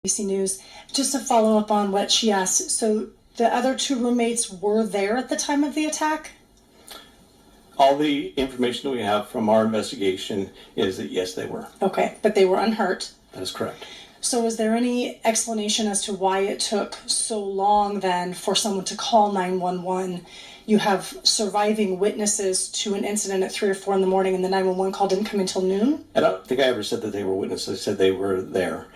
ABC News. Just to follow up on what she asked, so the other two roommates were there at the time of the attack? All the information that we have from our investigation is that yes, they were. Okay, but they were unhurt. That is correct. So is there any explanation as to why it took so long then for someone to call 911? You have surviving witnesses to an incident at 3 or 4 in the morning, and the 911 call didn't come until noon? I don't think I ever said that they were witnesses. I said they were there.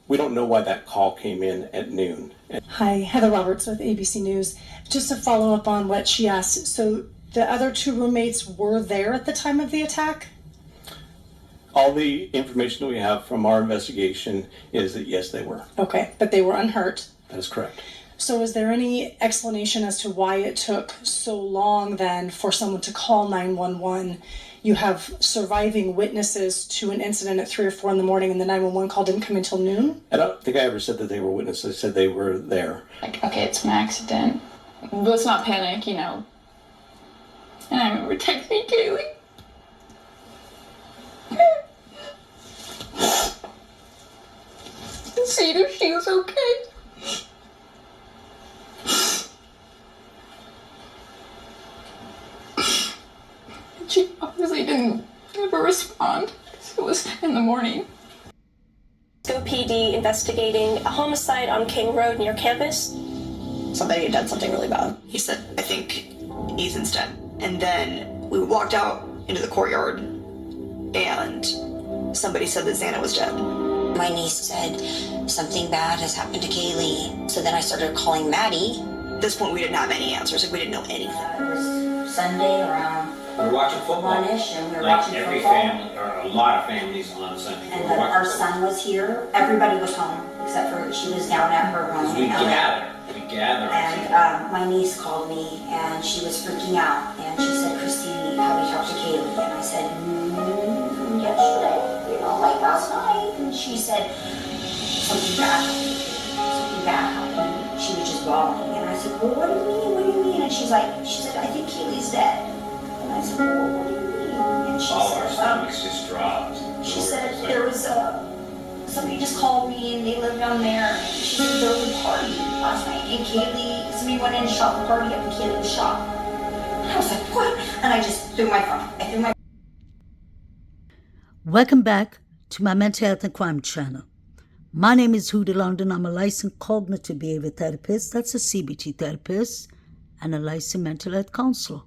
We don't know why that call came in at noon. Hi, Heather Roberts with ABC News. Just to follow up on what she asked, so the other two roommates were there at the time of the attack? All the information that we have from our investigation is that yes, they were. Okay, but they were unhurt. That is correct. So is there any explanation as to why it took so long then for someone to call 911? You have surviving witnesses to an incident at 3 or 4 in the morning, and the 911 call didn't come until noon? I don't think I ever said that they were witnesses. I said they were there. Okay, it's an accident. Let's not panic, And I remember texting Kaylee. See if she was okay. She obviously didn't ever respond. It was in the morning. PD investigating a homicide on King Road near campus. Somebody had done something really bad. He said, I think Ethan's dead. And then we walked out into the courtyard and somebody said that Xana was dead. My niece said something bad has happened to Kaylee. So then I started calling Maddie. At this point, we didn't have any answers. We didn't know anything. It was Sunday around we were watching football. 1-ish, and we were like watching every football. family, or a lot of families on Sunday. And then our son was here. Everybody was home, except for she was down at her home. We gather. And my niece called me, and she was freaking out. And she said, Christy, how we talked to Kaylee? And I said, yesterday, like last night. And she said, something bad happened. Something bad happened. She was just bawling. And I said, well, what do you mean? What do you mean? And she said, I think Kaylee's dead. And I said, well, what do you mean? And she all said, our stomachs just dropped. She said there was somebody just called me and they live down there. She said there was a party last night and somebody went in and shot the party up and Kaylee was shot. And I was like, what? And I just threw my phone. Welcome back to my Mental Health and Crime channel. My name is Huda London. I'm a licensed cognitive behavior therapist, that's a CBT therapist, and a licensed mental health counselor.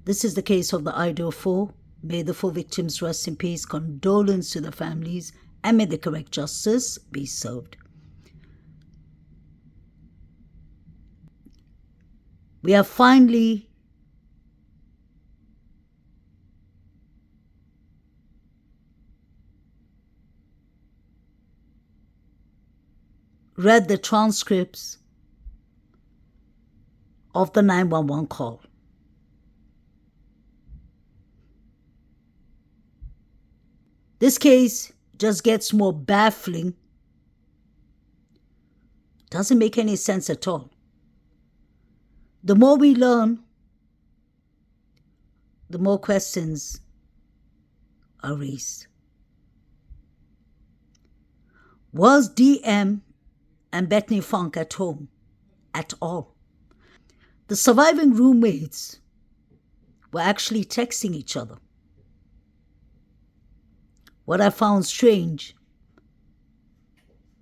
This is the case of the Idaho 4. May the 4 victims rest in peace. Condolence to the families, and may the correct justice be served. We have finally read the transcripts of the 911 call. This case just gets more baffling. Doesn't make any sense at all. The more we learn, the more questions are raised. Was DM and Bethany Funk at home at all? The surviving roommates were actually texting each other. What I found strange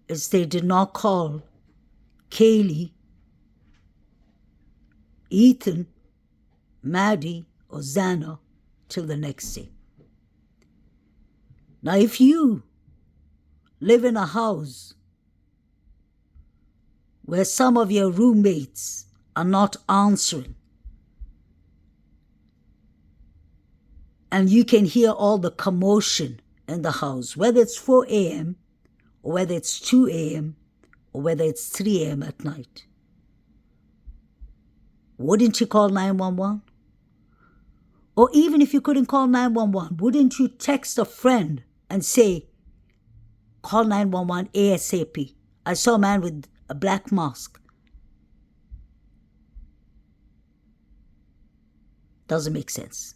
is they did not call Kaylee, Ethan, Maddie, or Xana till the next day. Now, if you live in a house where some of your roommates are not answering, and you can hear all the commotion in the house, whether it's 4 a.m. or whether it's 2 a.m. or whether it's 3 a.m. at night, wouldn't you call 911? Or even if you couldn't call 911, wouldn't you text a friend and say, call 911 ASAP? I saw a man with a black mask. Doesn't make sense.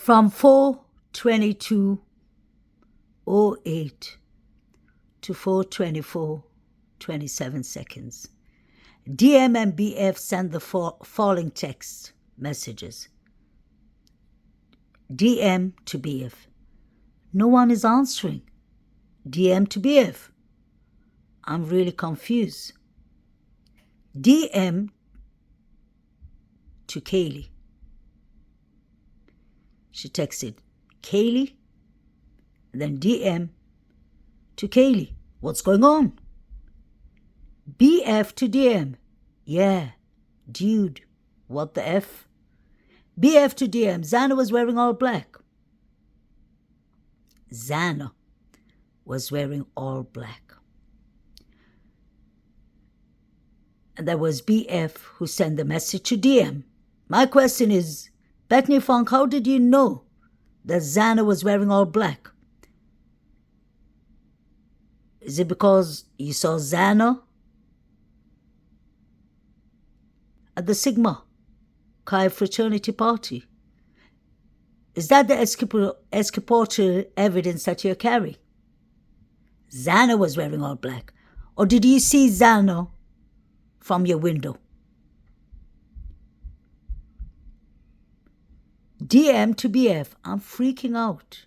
From 4:22:08 to 4:24:27 seconds, DM and BF send the following text messages. DM to BF. No one is answering. DM to BF. I'm really confused. DM to Kaylee. She texted Kaylee, then DM to Kaylee. What's going on? BF to DM. Yeah, dude, what the F? BF to DM. Xana was wearing all black. Xana was wearing all black. And that was BF who sent the message to DM. My question is, Bethany Funk, how did you know that Xana was wearing all black? Is it because you saw Xana at the Sigma Chi fraternity party? Is that the exculpatory evidence that you're carrying? Xana was wearing all black. Or did you see Xana from your window? DM to BF. I'm freaking out.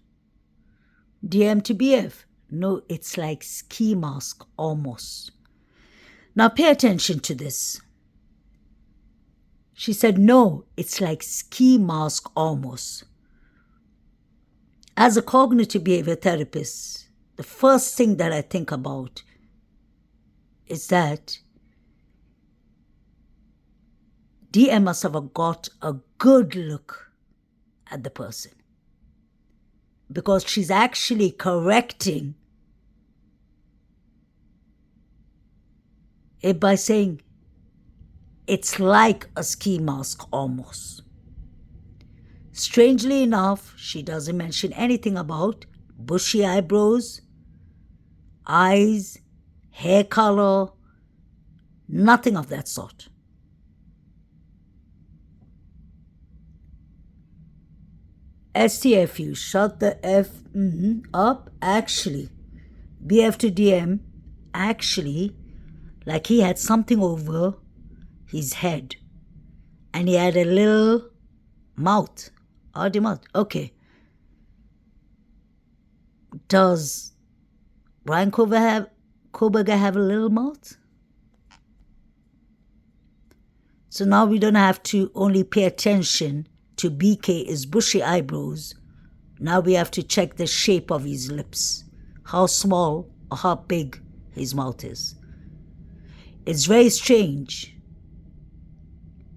DM to BF. No, it's like ski mask almost. Now pay attention to this. She said, no, it's like ski mask almost. As a cognitive behavior therapist, the first thing that I think about is that DM must have got a good look at the person, because she's actually correcting it by saying it's like a ski mask almost. Strangely enough, she doesn't mention anything about bushy eyebrows, eyes, hair color, nothing of that sort. STFU, shut the F up. Actually, BF to DM, actually, like he had something over his head and he had a little mouth. Odd mouth. Okay. Does Brian Koberger have a little mouth? So now we don't have to only pay attention to BK's bushy eyebrows. Now we have to check the shape of his lips, how small or how big his mouth is. It's very strange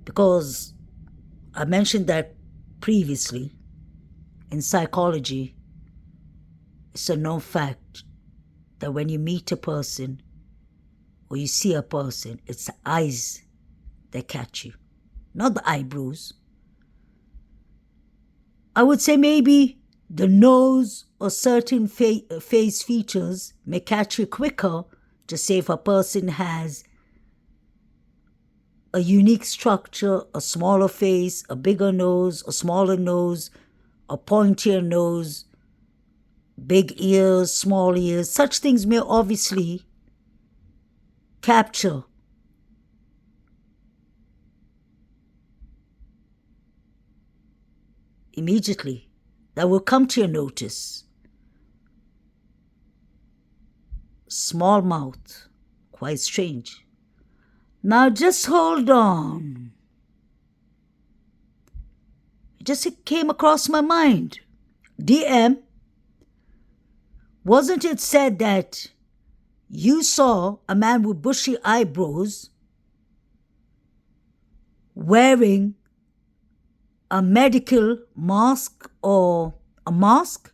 because I mentioned that previously. In psychology, it's a known fact that when you meet a person or you see a person, it's the eyes that catch you, not the eyebrows. I would say maybe the nose or certain face features may catch you quicker to say if a person has a unique structure, a smaller face, a bigger nose, a smaller nose, a pointier nose, big ears, small ears. Such things may obviously capture immediately. That will come to your notice. Small mouth, quite strange. Now just hold on. It just came across my mind. DM, wasn't it said that you saw a man with bushy eyebrows wearing a medical mask or a mask?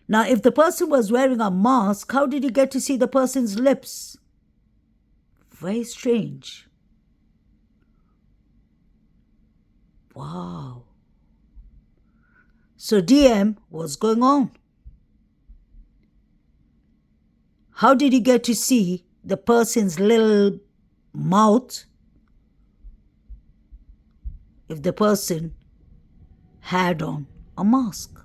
Now, if the person was wearing a mask, how did you get to see the person's lips? Very strange. Wow. So DM, what's going on? How did you get to see the person's little mouth if the person had on a mask.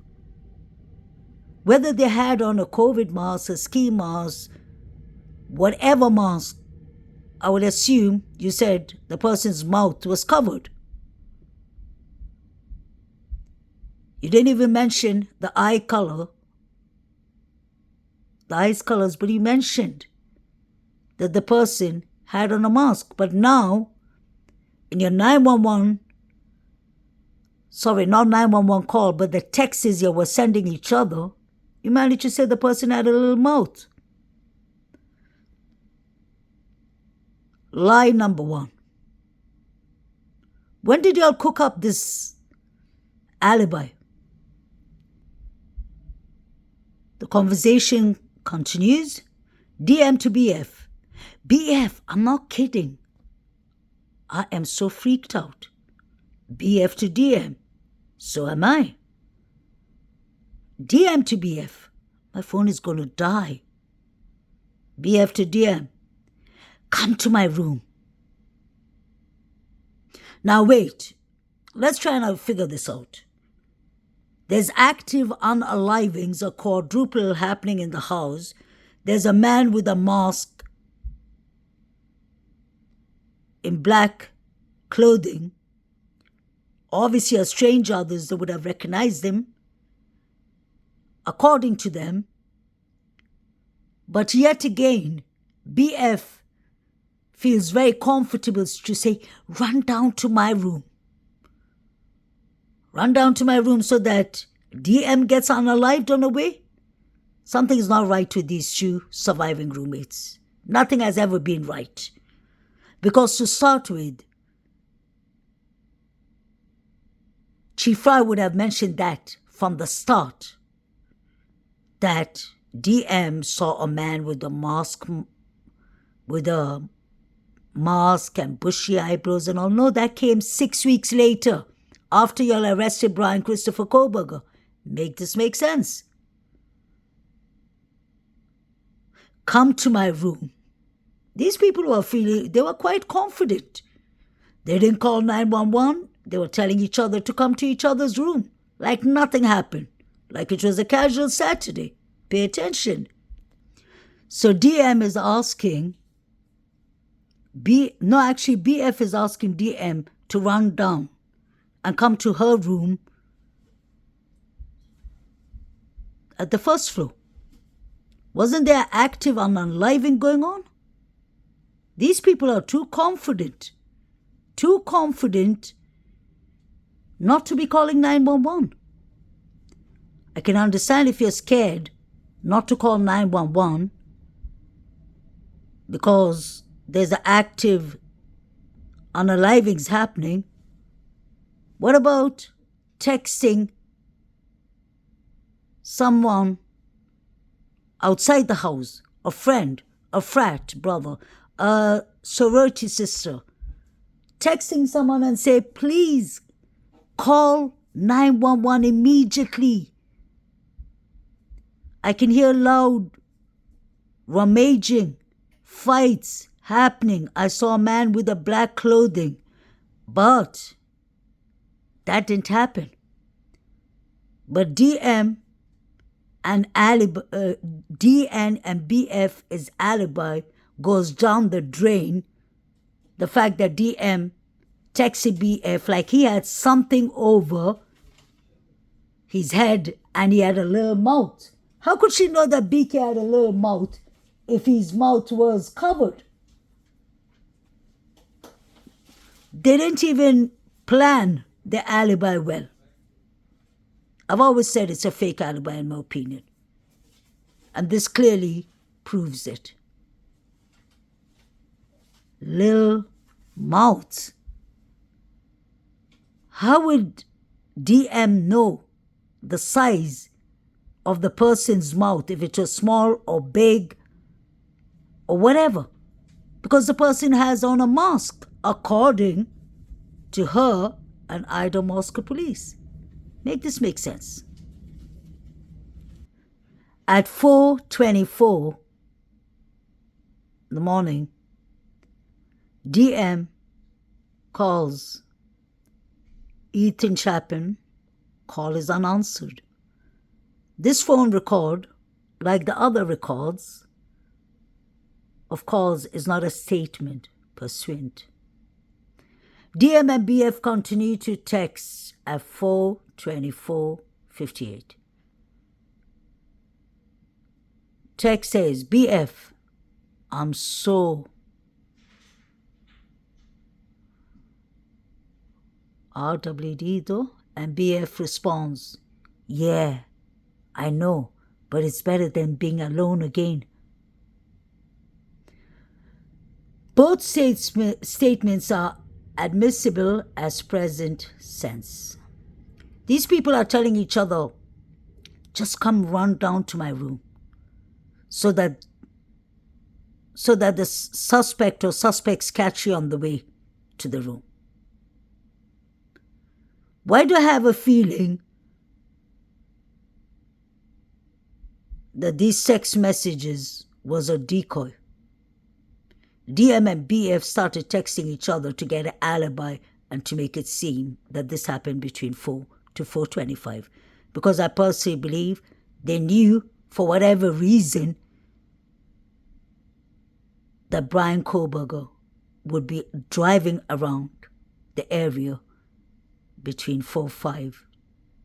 Whether they had on a COVID mask, a ski mask, whatever mask, I would assume you said the person's mouth was covered. You didn't even mention the eye color, the eyes colors, but you mentioned that the person had on a mask. But now, in your 911, sorry, not 911 call, but the texts you were sending each other, you managed to say the person had a little mouth. Lie number one. When did y'all cook up this alibi? The conversation continues. DM to BF. BF, I'm not kidding. I am so freaked out. BF to DM. So am I. DM to BF. My phone is going to die. BF to DM. Come to my room. Now wait. Let's try and figure this out. There's active unalivings, a quadruple happening in the house. There's a man with a mask in black clothing. Obviously a stranger, others that would have recognized him, according to them. But yet again, BF feels very comfortable to say, run down to my room. Run down to my room so that DM gets unalived on the way. Something is not right with these two surviving roommates. Nothing has ever been right. Because to start with, Chief Fry would have mentioned that from the start, that DM saw a man with a mask and bushy eyebrows and all. No, that came 6 weeks later, after y'all arrested Brian Christopher Koberger. Make this make sense? Come to my room. These people they were quite confident. They didn't call 911. They were telling each other to come to each other's room. Like nothing happened. Like it was a casual Saturday. Pay attention. So DM is asking, BF is asking DM to run down and come to her room at the first floor. Wasn't there active unaliving going on? These people are too confident not to be calling 911. I can understand if you're scared not to call 911 because there's an active unalivings happening. What about texting someone outside the house, a friend, a frat brother, a sorority sister, texting someone and say, please call 911 immediately. I can hear loud rummaging, fights happening. I saw a man with a black clothing, but that didn't happen. But DN and BF's alibi goes down the drain. The fact that DM texted BF like he had something over his head and he had a little mouth. How could she know that BK had a little mouth if his mouth was covered? They didn't even plan the alibi well. I've always said it's a fake alibi in my opinion. And this clearly proves it. Lil mouth. How would DM know the size of the person's mouth, if it was small or big or whatever? Because the person has on a mask, according to her and Idaho Moscow police. Make this make sense. At 4:24 in the morning, DM calls Ethan Chapin Call is unanswered. This phone record, like the other records of calls, is not a statement pursuant. DM and BF continue to text at 4:24:58. Text says, BF, I'm so RWD though, and BF responds, yeah, I know, but it's better than being alone again. Both statements are admissible as present tense. These people are telling each other, just come run down to my room so that the suspect or suspects catch you on the way to the room. Why do I have a feeling that these text messages was a decoy? DM and BF started texting each other to get an alibi and to make it seem that this happened between 4 to 4:25, because I personally believe they knew, for whatever reason, that Brian Koberger would be driving around the area between 4:05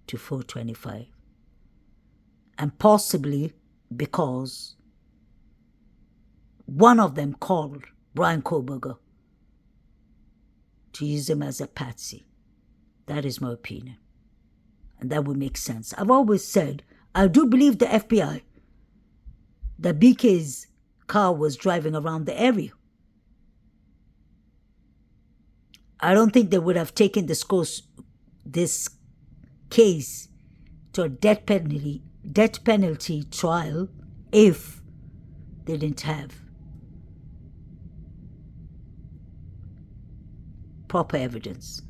to 4:25, and possibly because one of them called Brian Koberger to use him as a patsy. That is my opinion, and that would make sense. I've always said I do believe the FBI that BK's car was driving around the area. I don't think they would have taken this case to a death penalty trial if they didn't have proper evidence.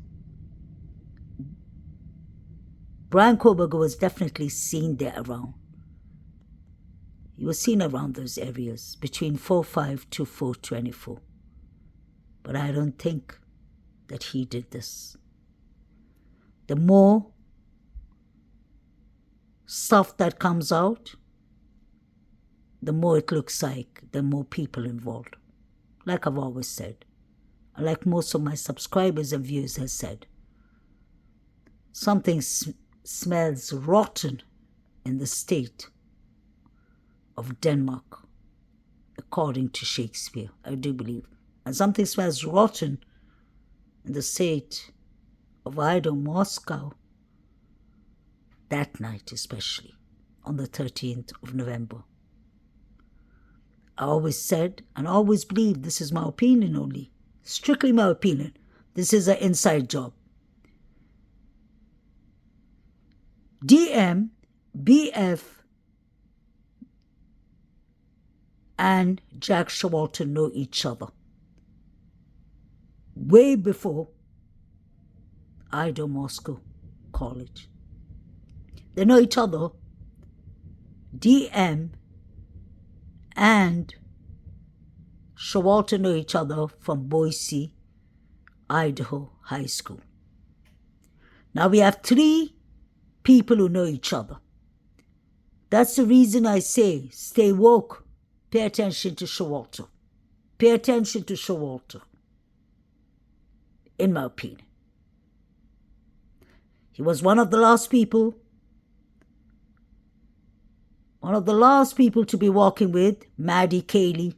Brian Koberger was definitely seen there around. He was seen around those areas between 4:05 to 4:24. But I don't think that he did this. The more stuff that comes out, the more it looks like there are more people involved. Like I've always said, and like most of my subscribers and viewers have said, something smells rotten in the state of Denmark, according to Shakespeare, I do believe. And something smells rotten in the state of Idaho, Moscow, that night especially, on the 13th of November. I always said and always believed, this is my opinion only, strictly my opinion, this is an inside job. DM, BF, and Jack Showalter know each other way before Idaho Moscow College. They know each other. DM and Showalter know each other from Boise, Idaho High School. Now we have 3 people who know each other. That's the reason I say stay woke. Pay attention to Showalter. Pay attention to Showalter, in my opinion. He was one of the last people to be walking with Maddie Cayley.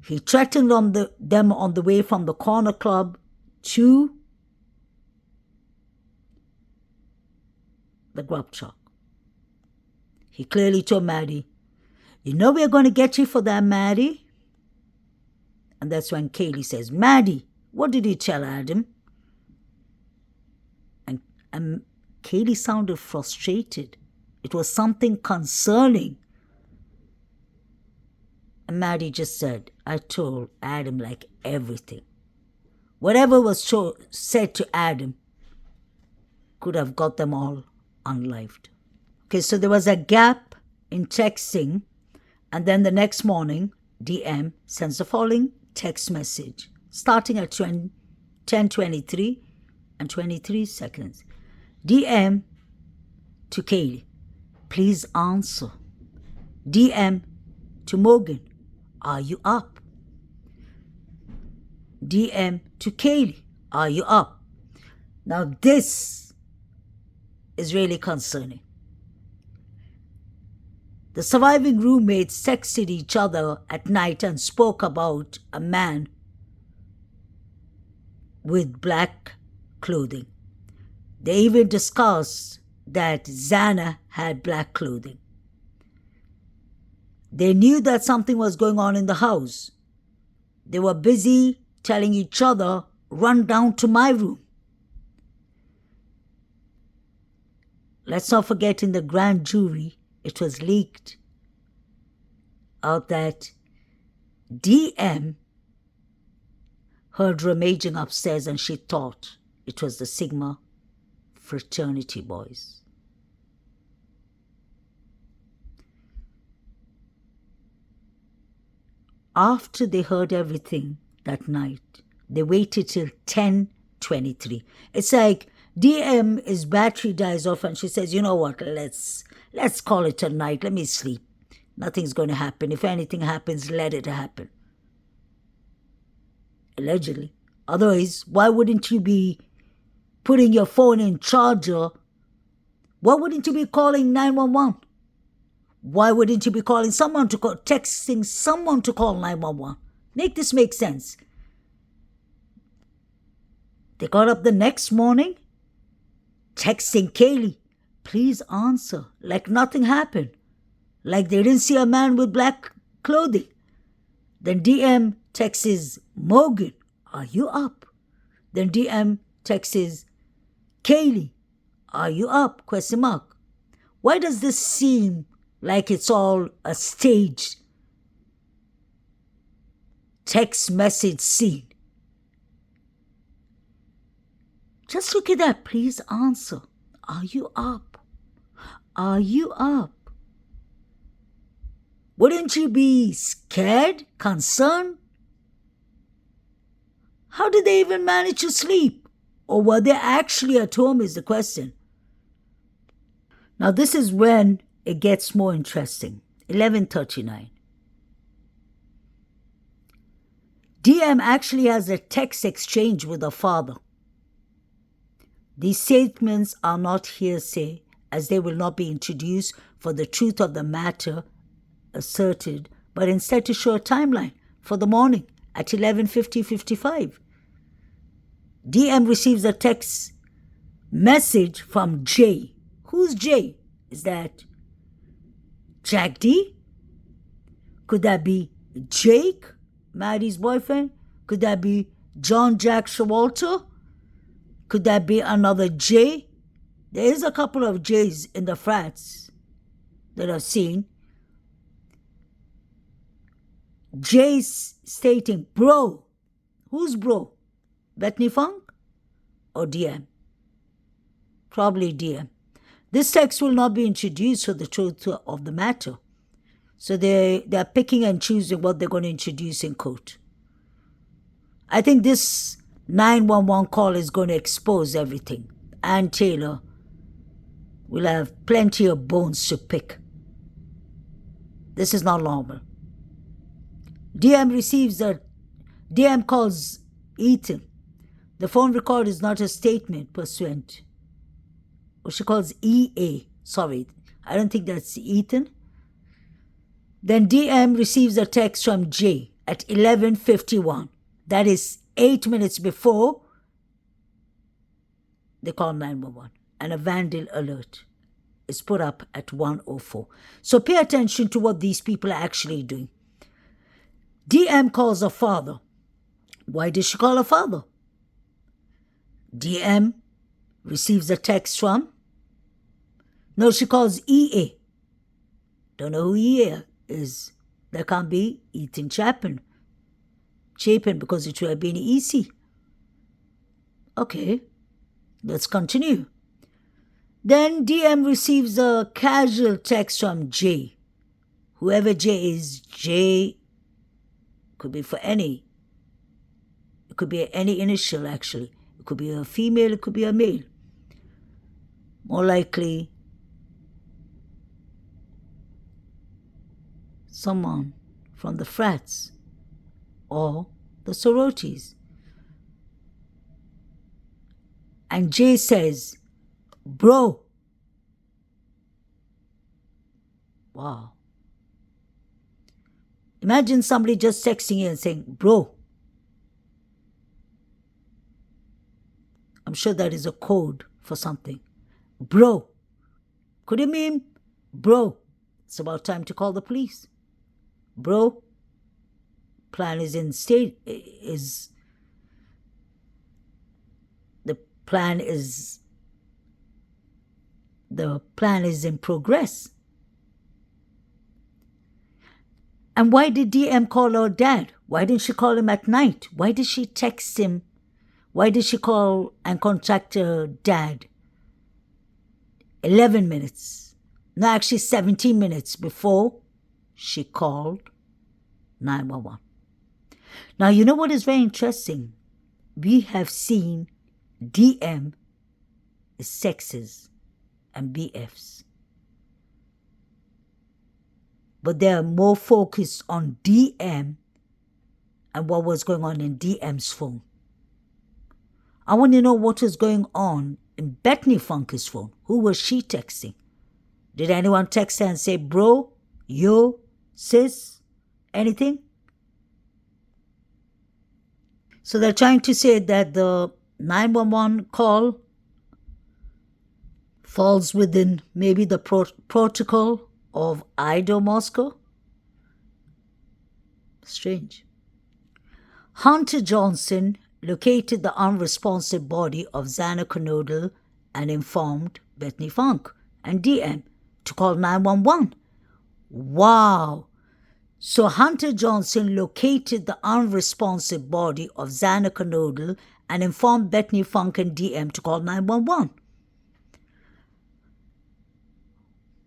He threatened them on the way from the corner club to the grub truck. He clearly told Maddie, you know we're going to get you for that, Maddie. And that's when Cayley says, Maddie, what did he tell Adam? And Cayley sounded frustrated. It was something concerning. And Maddie just said, I told Adam like everything. Whatever was said to Adam could have got them all unlived. Okay, so there was a gap in texting, and then the next morning, DM sends the following text message, starting at 10:23 and 23 seconds. DM to Kaylee, please answer. DM to Morgan, are you up? DM to Kaylee, are you up? Now this is really concerning. The surviving roommates texted each other at night and spoke about a man with black clothing. They even discussed that Xana had black clothing. They knew that something was going on in the house. They were busy telling each other, run down to my room. Let's not forget, in the grand jury, it was leaked out that DM heard rummaging upstairs and she thought it was the Sigma fraternity boys. After they heard everything that night, they waited till 10:23. It's like DM's battery dies off and she says, you know what, let's call it a night. Let me sleep. Nothing's going to happen. If anything happens, let it happen. Allegedly. Otherwise, why wouldn't you be putting your phone in charger? Why wouldn't you be calling 911? Why wouldn't you be calling someone to call, texting someone to call 911? Make this make sense. They got up the next morning, texting Kaylee, please answer, like nothing happened. Like they didn't see a man with black clothing. Then DM texts Morgan, are you up? Then DM texts Kaylee, are you up? Question mark. Why does this seem like it's all a staged text message scene? Just look at that. Please answer. Are you up? Are you up? Wouldn't you be scared, concerned? How did they even manage to sleep? Or were they actually at home is the question. Now this is when it gets more interesting. 11:39. DM actually has a text exchange with her father. These statements are not hearsay, as they will not be introduced for the truth of the matter asserted, but instead to show a timeline for the morning at 11:55. DM receives a text message from Jay. Who's Jay? Is that Jack D? Could that be Jake, Maddie's boyfriend? Could that be John Jack Showalter? Could that be another J? There is a couple of J's in the frats that I've seen. J's stating, bro. Who's bro? Bethany Funk or DM? Probably DM. This text will not be introduced for the truth of the matter. So they're picking and choosing what they're going to introduce in court. I think this 911 call is going to expose everything. Ann Taylor will have plenty of bones to pick. This is not normal. DM calls Ethan. The phone record is not a statement pursuant. Or she calls EA. Sorry, I don't think that's Ethan. Then DM receives a text from Jay at 11:51. That is 8 minutes before they call 911. And a vandal alert is put up at 1:04. So pay attention to what these people are actually doing. DM calls her father. Why did she call her father? DM receives a text from... No, she calls EA. Don't know who EA is. That can't be Ethan Chapin, because it would have been EC. Okay, let's continue. Then DM receives a casual text from J. Whoever J is, J could be for any. It could be any initial, actually. It could be a female, it could be a male. More likely, someone from the frats or the sororities. And Jay says, bro. Wow. Imagine somebody just texting you and saying, bro. I'm sure that is a code for something. Bro. Could it mean, bro, it's about time to call the police. Bro, plan is in state, the plan is in progress. And why did DM call her dad? Why didn't she call him at night? Why did she text him? Why did she call and contact her dad 11 minutes, no, actually 17 minutes before she called 911? Now, you know what is very interesting? We have seen DM sexes and BFs. But they are more focused on DM and what was going on in DM's phone. I want to know what is going on in Bethany Funke's phone. Who was she texting? Did anyone text her and say, bro, yo, sis, anything? So they're trying to say that the 911 call falls within maybe the protocol of Idaho, Moscow. Strange. Hunter Johnson located the unresponsive body of Xana Kernodle and informed Bethany Funk and DM to call 911. Wow. So Hunter Johnson located the unresponsive body of Xana Kernodle and informed Bethany Funk and DM to call 911.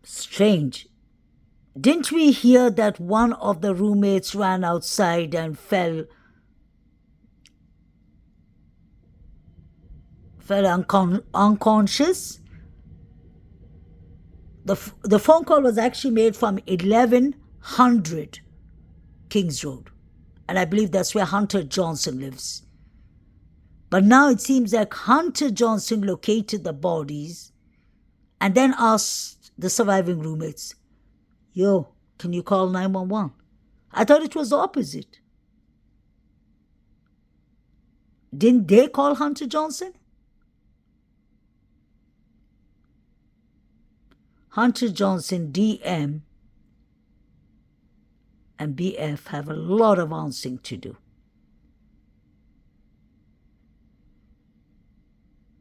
Strange. Didn't we hear that one of the roommates ran outside and fell unconscious? The phone call was actually made from 1100 Kings Road. And I believe that's where Hunter Johnson lives. But now it seems like Hunter Johnson located the bodies and then asked the surviving roommates, yo, can you call 911? I thought it was the opposite. Didn't they call Hunter Johnson? Hunter Johnson, DM, and BF have a lot of answering to do.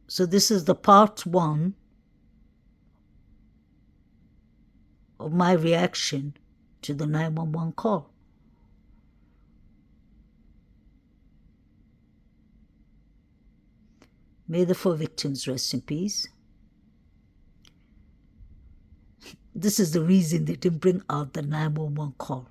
So this is the part 1 of my reaction to the 911 call. May the 4 victims rest in peace. This is the reason they didn't bring out the 911 call.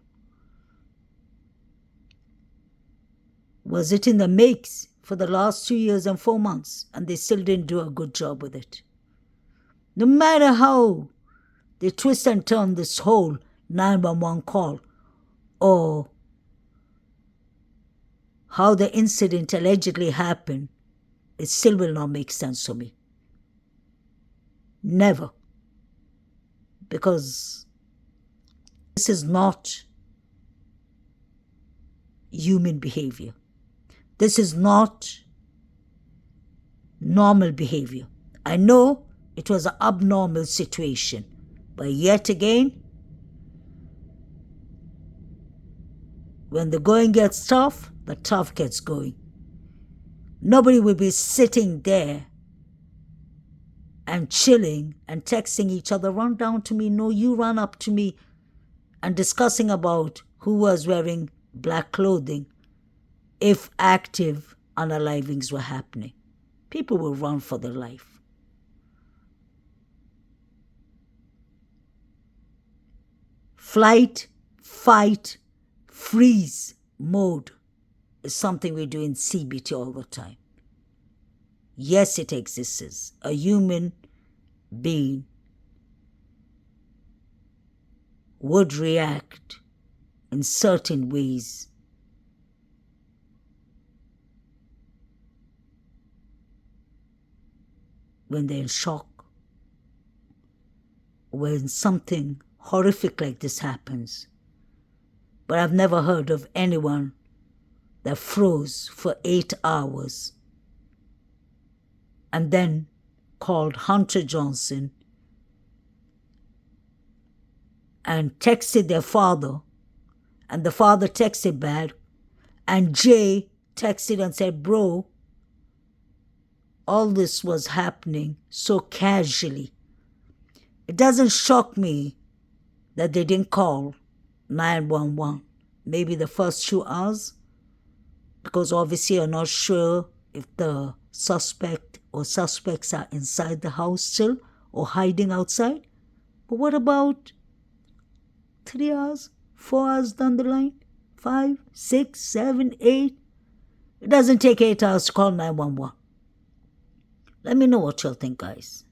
Was it in the makes for the last 2 years and 4 months, and they still didn't do a good job with it? No matter how they twist and turn this whole 911 call, or how the incident allegedly happened, it still will not make sense to me. Never. Because this is not human behavior. This is not normal behavior. I know it was an abnormal situation, but yet again, when the going gets tough, the tough gets going. Nobody will be sitting there and chilling and texting each other, run down to me, no, you run up to me, and discussing about who was wearing black clothing if active unalivings were happening. People will run for their life. Flight, fight, freeze mode is something we do in CBT all the time. Yes, it exists. A human being would react in certain ways when they're in shock, when something horrific like this happens. But I've never heard of anyone that froze for 8 hours and then called Hunter Johnson and texted their father, and the father texted back, and Jay texted and said, bro, all this was happening so casually. It doesn't shock me that they didn't call 911 maybe the first 2 hours, because obviously you're not sure if the suspect or suspects are inside the house still or hiding outside. But what about 3 hours, 4 hours down the line? 5, 6, 7, 8? It doesn't take 8 hours to call 911. Let me know what y'all think, guys.